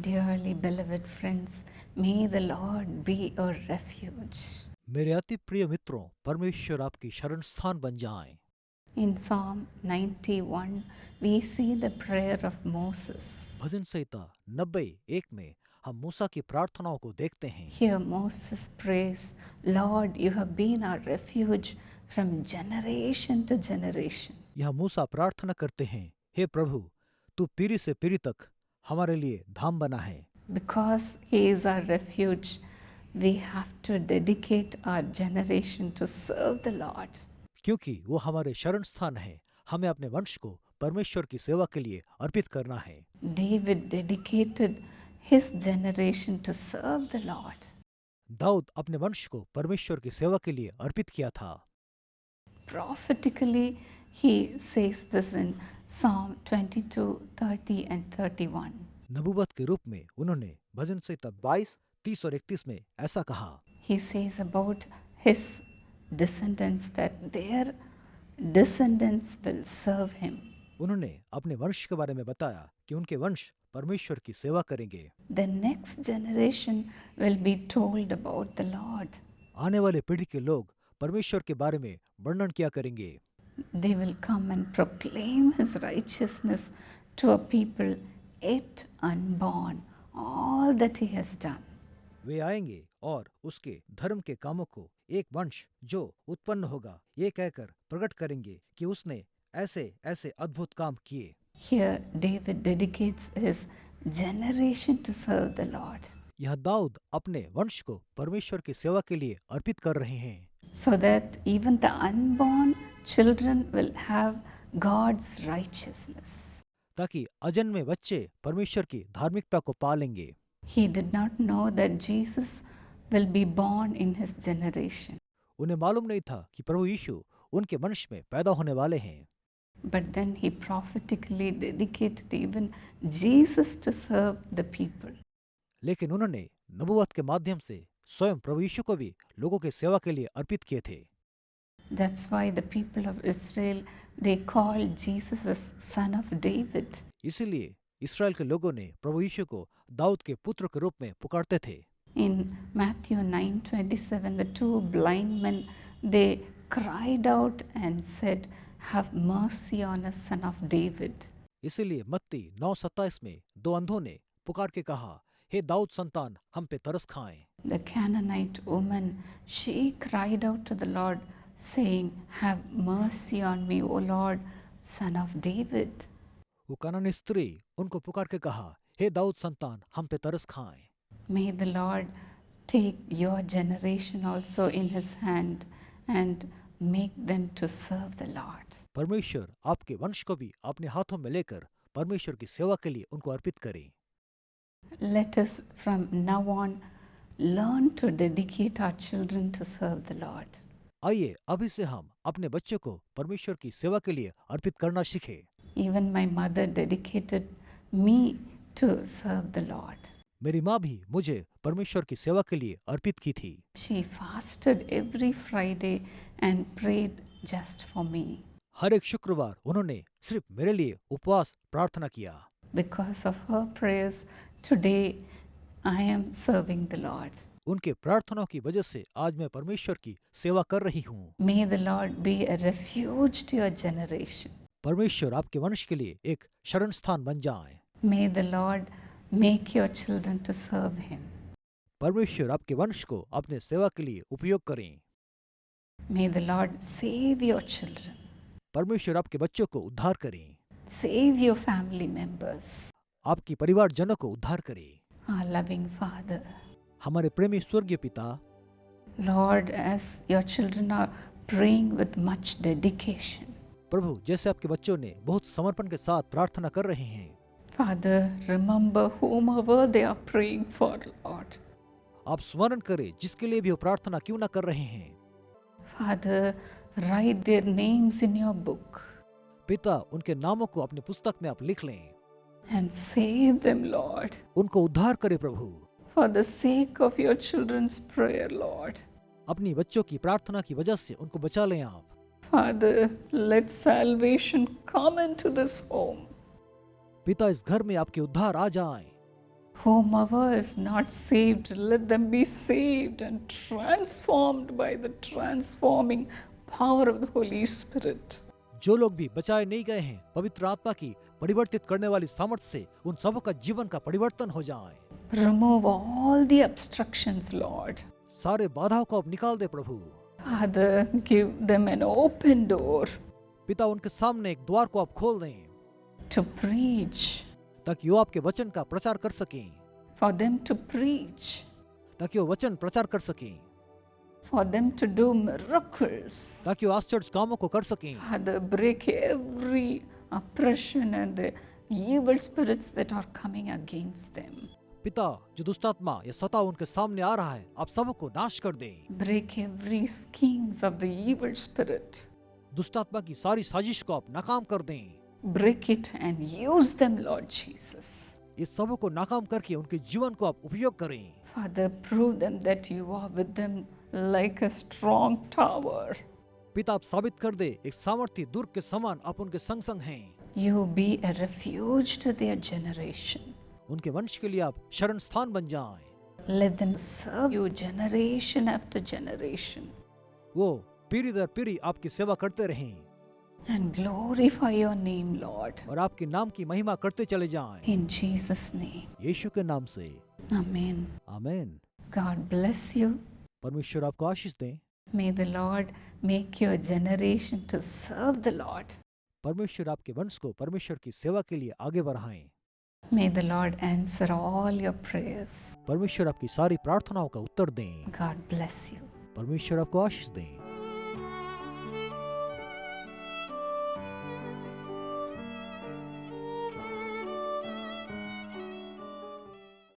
Dearly beloved friends, may the Lord be our refuge. मेरे अति प्रिय मित्रों, परमेश्वर आपकी शरण स्थान बन जाएं। In Psalm 91, we see the prayer of Moses. भजन संहिता 91 में हम मूसा की प्रार्थनाओं को देखते हैं। Here Moses prays, Lord, you have been our refuge from generation to generation. यह मूसा प्रार्थना करते हैं, हे प्रभु, तू पीढ़ी से पीढ़ी तक हमारे लिए धाम बना है। Because he is our refuge, we have to dedicate our generation to serve the Lord. क्योंकि वो हमारे शरण स्थान है, हमें अपने वंश को परमेश्वर की सेवा के लिए अर्पित करना है। David dedicated his generation to serve the Lord. Dawood अपने वंश को परमेश्वर की सेवा के लिए अर्पित किया था। Prophetically, he says this in Psalm 22, 30 and 31. नबूवत के रूप में उन्होंने भजन संहिता 22, 30 और 31 में ऐसा कहा। He says about his descendants that their descendants will serve him. उन्होंने अपने वंश के बारे में बताया कि उनके वंश परमेश्वर की सेवा करेंगे। The next generation will be told about the Lord. आने वाले पीढ़ी के लोग परमेश्वर के बारे में वर्णन किया करेंगे। They will come and proclaim his righteousness to a people yet unborn, all that he has done. वे आएंगे और उसके धर्म के कामों को एक वंश जो उत्पन्न होगा ये कहकर प्रकट करेंगे कि उसने ऐसे ऐसे अद्भुत काम किए। Here, David dedicates his generation to serve the Lord, यह दाऊद अपने वंश को परमेश्वर की सेवा के लिए अर्पित कर रहे हैं, so that even the unborn children will have God's righteousness. ताकि अजन्मे बच्चे परमेश्वर की धार्मिकता को पालेंगे। He did not know that Jesus will be born in his generation. उन्हें मालूम नहीं था कि प्रभु यीशु उनके वंश में पैदा होने वाले हैं, But then he prophetically dedicated even Jesus to serve the people. लेकिन उन्होंने नबूवत के माध्यम से स्वयं प्रभु यीशु को भी लोगों की सेवा के लिए अर्पित किए थे। That's why the people of Israel, they called Jesus as son of David. इसीलिए इस्राएल के लोगों ने प्रभु यीशु को दाऊद के पुत्र के रूप में पुकारते थे। In Matthew 9:27, the two blind men, they cried out and said, "Have mercy on us, son of David." इसीलिए मत्ती 9:27 में दो अंधों ने पुकार के कहा, हे दाऊद संतान, हम पे तरस खाएं। The Canaanite woman, she cried out to the Lord, saying, "Have mercy on me, O Lord, son of David." वो कनानी स्त्री उनको पुकार के कहा, हे दाऊद संतान, हम पे तरस खाएं। May the Lord take your generation also in his hand and make them to serve the Lord. परमेश्वर आपके वंश को भी अपने हाथों में लेकर परमेश्वर की सेवा के लिए उनको अर्पित करें। Let us from now on learn to dedicate our children to serve the Lord. आइए अभी से हम अपने बच्चों को परमेश्वर की सेवा के लिए अर्पित करना सीखें। Even my mother dedicated me to serve the Lord. मेरी माँ भी मुझे परमेश्वर की सेवा के लिए अर्पित की थी। She fasted every Friday and prayed just for me. हर एक शुक्रवार उन्होंने सिर्फ मेरे लिए उपवास प्रार्थना किया। Because of her prayers, today I am serving the Lord. उनके प्रार्थनाओं की वजह से आज मैं परमेश्वर की सेवा कर रही हूँ। May the Lord be a refuge to your generation. परमेश्वर आपके वंश के लिए एक शरण स्थान बन जाए। May the Lord make your children to serve him. परमेश्वर आपके वंश को अपने सेवा के लिए उपयोग करें। May the Lord save your children. परमेश्वर आपके बच्चों को उद्धार करें। Save your family members. आपकी परिवारजनों को उद्धार करें। Our loving Father, हमारे प्रेमी स्वर्गीय पिता, Lord, as your children are praying with much dedication, प्रभु जैसे आपके बच्चों ने बहुत समर्पण के साथ प्रार्थना कर रहे हैं, Father, remember whomever they are praying for, Lord. आप स्मरण करें जिसके लिए भी वो प्रार्थना क्यों ना कर रहे हैं। Father, write their names in your book पिता उनके नामों को अपनी पुस्तक में आप लिख लें, and save them, Lord, उनको उद्धार करें प्रभु। for the sake of your children's prayer, Lord. अपनी बच्चों की प्रार्थना की वजह से उनको बचा लें आप। Father, let salvation come into this home. पिता इस घर में आपके उद्धार आ जाएं। Whomever is not saved, let them be saved and transformed by the transforming power of the Holy Spirit. जो लोग भी बचाए नहीं गए हैं, पवित्र आत्मा की परिवर्तित करने वाली सामर्थ्य से उन सबों का जीवन का परिवर्तन हो जाए। Remove all the obstructions, Lord. सारे बाधाओं को अब निकाल दे प्रभु। Father, give them an open door पिता, उनके सामने एक द्वार को आप खोल दें to preach, ताकि वो आपके वचन का प्रचार कर सकें, for them to preach, ताकि वो वचन प्रचार कर सकें, for them to do miracles. ताकि वो आश्चर्य कामों को कर सकें। Father, break every oppression and the evil spirits that are coming against them. पिता, जो दुष्टात्मा या सताव उनके सामने आ रहा है, आप सबको नाश कर दें। Break every schemes of the evil spirit. दुष्टात्मा की सारी साजिश को आप नाकाम कर दें। Break it and use them, Lord Jesus. इस सबों को नाकाम करके उनके जीवन को आप उपयोग करें। Father, prove them that you are with them like a strong tower. पिता, आप साबित कर दे एक सामर्थ्य दुर्ग के समान आप उनके संग संग हैं। You be a refuge to their generation. उनके वंश के लिए आप शरण स्थान बन जाएं। Let them serve you generation after generation वो पीढ़ी दर पीढ़ी आपकी सेवा करते रहें and glorify your name, Lord. और आपके नाम की महिमा करते चले जाएं। In Jesus' name. यीशु के नाम से Amen. आमीन। God bless you. परमेश्वर आपको आशीष दें। May the Lord make your generation to serve the Lord. परमेश्वर आपके वंश को परमेश्वर की सेवा के लिए आगे बढ़ाएं। May the Lord answer all your prayers. परमेश्वर आपकी सारी प्रार्थनाओं का उत्तर दें। God bless you. परमेश्वर आपको आशीष दें।